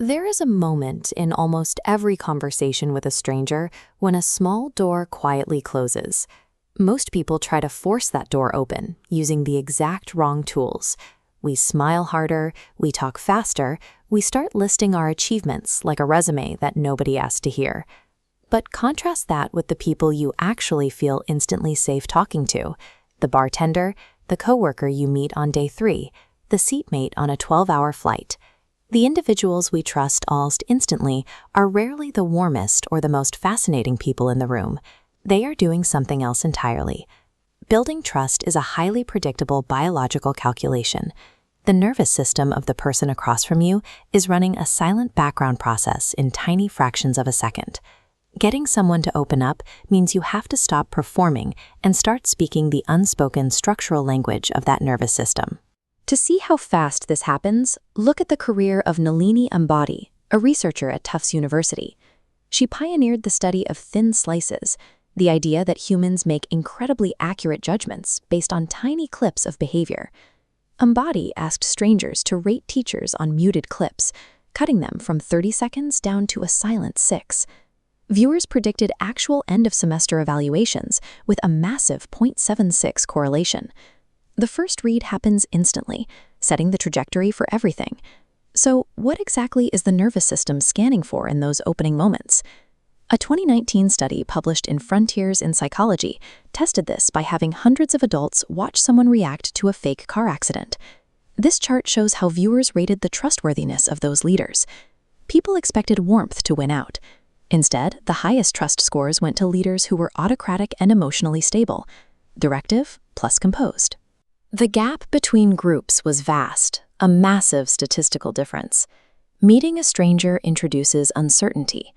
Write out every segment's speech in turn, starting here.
There is a moment in almost every conversation with a stranger when a small door quietly closes. Most people try to force that door open using the exact wrong tools. We smile harder, we talk faster, we start listing our achievements like a resume that nobody asked to hear. But contrast that with the people you actually feel instantly safe talking to: the bartender, the coworker you meet on day 3, the seatmate on a 12-hour flight. The individuals we trust almost instantly are rarely the warmest or the most fascinating people in the room. They are doing something else entirely. Building trust is a highly predictable biological calculation. The nervous system of the person across from you is running a silent background process in tiny fractions of a second. Getting someone to open up means you have to stop performing and start speaking the unspoken structural language of that nervous system. To see how fast this happens, look at the career of Nalini Ambady, a researcher at Tufts University. She pioneered the study of thin slices, the idea that humans make incredibly accurate judgments based on tiny clips of behavior. Ambady asked strangers to rate teachers on muted clips, cutting them from 30 seconds down to a silent 6. Viewers predicted actual end-of-semester evaluations with a massive 0.76 correlation. The first read happens instantly, setting the trajectory for everything. So, what exactly is the nervous system scanning for in those opening moments? A 2019 study published in Frontiers in Psychology tested this by having hundreds of adults watch someone react to a fake car accident. This chart shows how viewers rated the trustworthiness of those leaders. People expected warmth to win out. Instead, the highest trust scores went to leaders who were autocratic and emotionally stable, directive plus composed. The gap between groups was vast, a massive statistical difference. Meeting a stranger introduces uncertainty.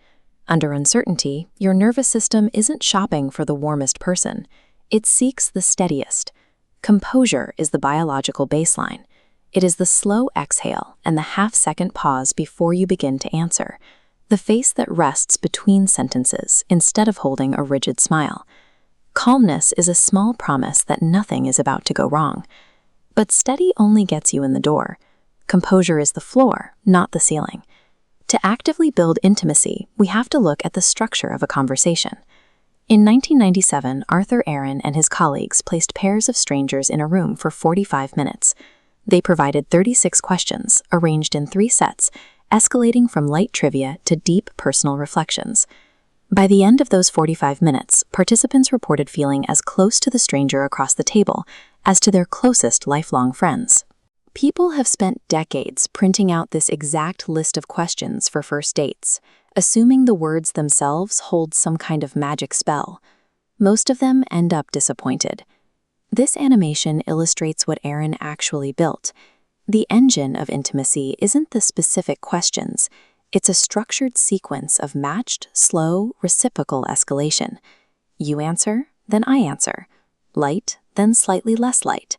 Under uncertainty, your nervous system isn't shopping for the warmest person. It seeks the steadiest. Composure is the biological baseline. It is the slow exhale and the half-second pause before you begin to answer, the face that rests between sentences instead of holding a rigid smile. Calmness is a small promise that nothing is about to go wrong. But steady only gets you in the door. Composure is the floor, not the ceiling. To actively build intimacy, we have to look at the structure of a conversation. In 1997, Arthur Aron and his colleagues placed pairs of strangers in a room for 45 minutes. They provided 36 questions, arranged in 3 sets, escalating from light trivia to deep personal reflections. By the end of those 45 minutes, participants reported feeling as close to the stranger across the table as to their closest lifelong friends. People have spent decades printing out this exact list of questions for first dates, assuming the words themselves hold some kind of magic spell. Most of them end up disappointed. This animation illustrates what Aron actually built. The engine of intimacy isn't the specific questions. It's a structured sequence of matched, slow, reciprocal escalation. You answer, then I answer. Light, then slightly less light.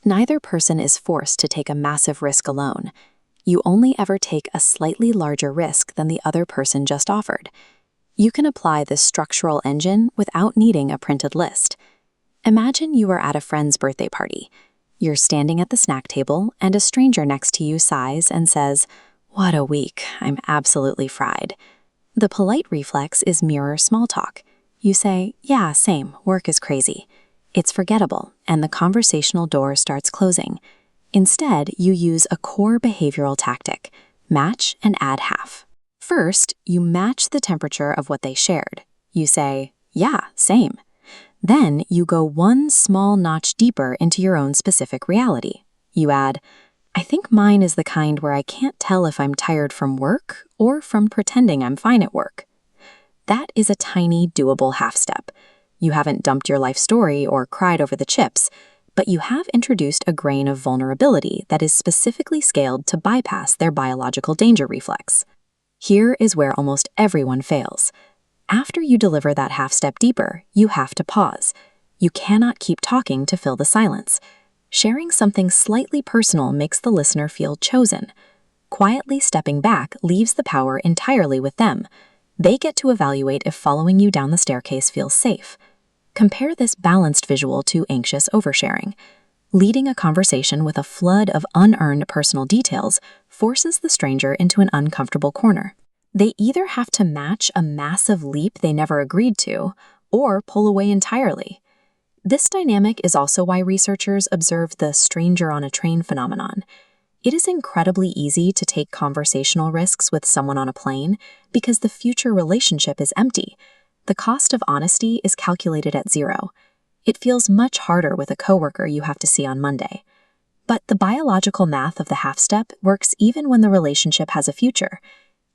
Neither person is forced to take a massive risk alone. You only ever take a slightly larger risk than the other person just offered. You can apply this structural engine without needing a printed list. Imagine you are at a friend's birthday party. You're standing at the snack table, and a stranger next to you sighs and says, "What a week, I'm absolutely fried." The polite reflex is mirror small talk. You say, "Yeah, same, work is crazy." It's forgettable, and the conversational door starts closing. Instead, you use a core behavioral tactic: match and add half. First, you match the temperature of what they shared. You say, "Yeah, same." Then you go one small notch deeper into your own specific reality. You add, "I think mine is the kind where I can't tell if I'm tired from work or from pretending I'm fine at work." That is a tiny, doable half step. You haven't dumped your life story or cried over the chips, but you have introduced a grain of vulnerability that is specifically scaled to bypass their biological danger reflex. Here is where almost everyone fails. After you deliver that half step deeper, you have to pause. You cannot keep talking to fill the silence. Sharing something slightly personal makes the listener feel chosen. Quietly stepping back leaves the power entirely with them. They get to evaluate if following you down the staircase feels safe. Compare this balanced visual to anxious oversharing. Leading a conversation with a flood of unearned personal details forces the stranger into an uncomfortable corner. They either have to match a massive leap they never agreed to, or pull away entirely. This dynamic is also why researchers observe the stranger on a train phenomenon. It is incredibly easy to take conversational risks with someone on a plane because the future relationship is empty. The cost of honesty is calculated at zero. It feels much harder with a coworker you have to see on Monday. But the biological math of the half step works even when the relationship has a future.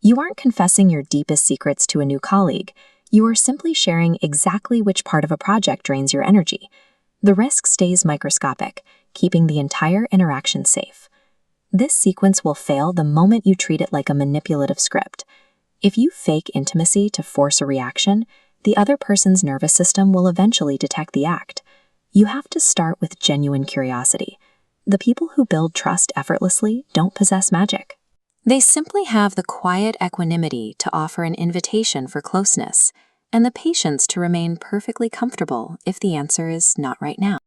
You aren't confessing your deepest secrets to a new colleague. You are simply sharing exactly which part of a project drains your energy. The risk stays microscopic, keeping the entire interaction safe. This sequence will fail the moment you treat it like a manipulative script. If you fake intimacy to force a reaction, the other person's nervous system will eventually detect the act. You have to start with genuine curiosity. The people who build trust effortlessly don't possess magic. They simply have the quiet equanimity to offer an invitation for closeness, and the patience to remain perfectly comfortable if the answer is not right now.